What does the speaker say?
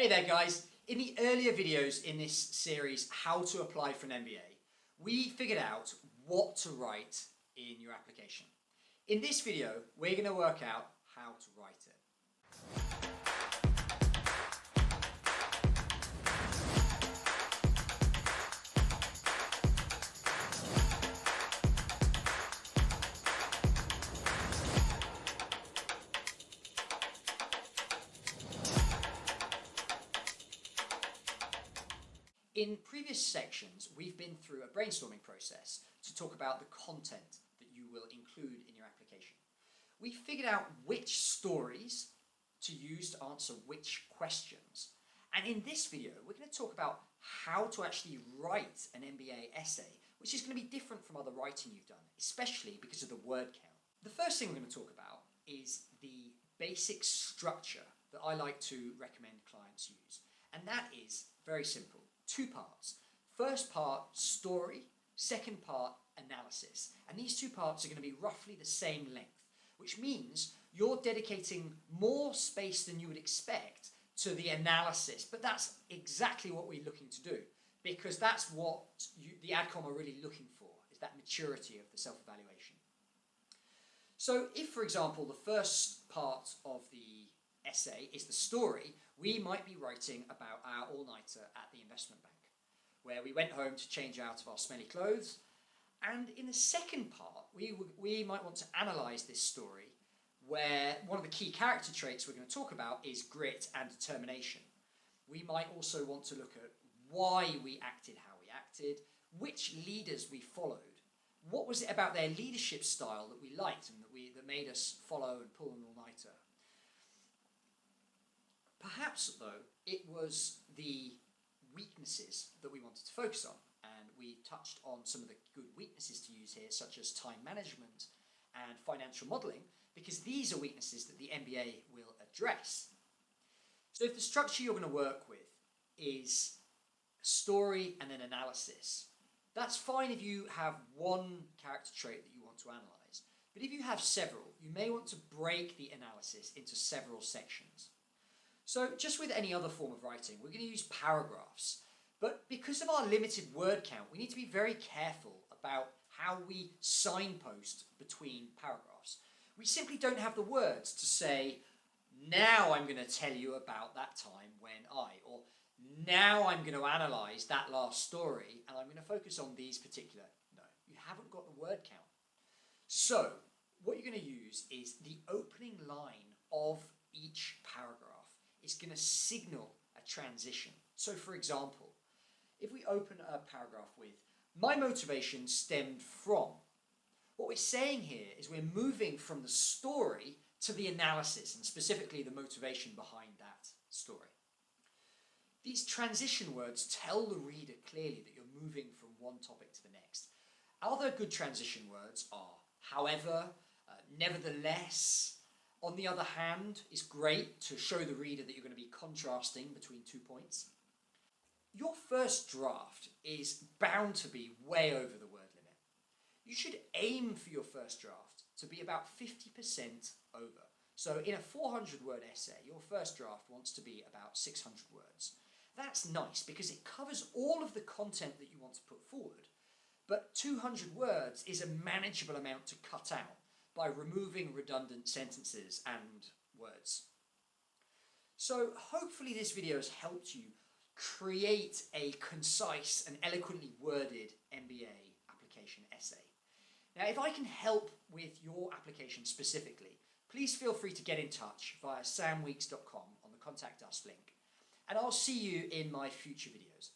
Hey there guys, in the earlier videos in this series, How to Apply for an MBA, we figured out what to write in your application. In this video, we're going to work out how to write it. In previous sections, we've been through a brainstorming process to talk about the content that you will include in your application. We figured out which stories to use to answer which questions. And in this video, we're going to talk about how to actually write an MBA essay, which is going to be different from other writing you've done, especially because of the word count. The first thing we're going to talk about is the basic structure that I like to recommend clients use. And that is very simple. Two parts. First part, story. Second part, analysis. And these two parts are going to be roughly the same length, which means you're dedicating more space than you would expect to the analysis. But that's exactly what we're looking to do, because that's what the AdCom are really looking for, is that maturity of the self-evaluation. So if, for example, the first part of the essay is the story, we might be writing about our all-nighter at the investment bank, where we went home to change out of our smelly clothes. And in the second part, we might want to analyse this story, where one of the key character traits we're going to talk about is grit and determination. We might also want to look at why we acted how we acted, which leaders we followed, what was it about their leadership style that we liked and that made us follow and pull an all-nighter. Perhaps, though, it was the weaknesses that we wanted to focus on, and we touched on some of the good weaknesses to use here, such as time management and financial modelling, because these are weaknesses that the MBA will address. So if the structure you're going to work with is story and then analysis, that's fine if you have one character trait that you want to analyse. But if you have several, you may want to break the analysis into several sections. So just with any other form of writing, we're going to use paragraphs. But because of our limited word count, we need to be very careful about how we signpost between paragraphs. We simply don't have the words to say, now I'm going to tell you about that time when or now I'm going to analyse that last story and I'm going to focus on these particular. No, you haven't got the word count. So what you're going to use is the opening line of each paragraph. It's going to signal a transition. So for example, if we open a paragraph with, my motivation stemmed from, what we're saying here is we're moving from the story to the analysis, and specifically the motivation behind that story. These transition words tell the reader clearly that you're moving from one topic to the next. Other good transition words are however, nevertheless. On the other hand, it's great to show the reader that you're going to be contrasting between 2 points. Your first draft is bound to be way over the word limit. You should aim for your first draft to be about 50% over. So in a 400-word essay, your first draft wants to be about 600 words. That's nice because it covers all of the content that you want to put forward, but 200 words is a manageable amount to cut out by removing redundant sentences and words. So hopefully this video has helped you create a concise and eloquently worded MBA application essay. Now, if I can help with your application specifically, please feel free to get in touch via samweeks.com on the Contact Us link. And I'll see you in my future videos.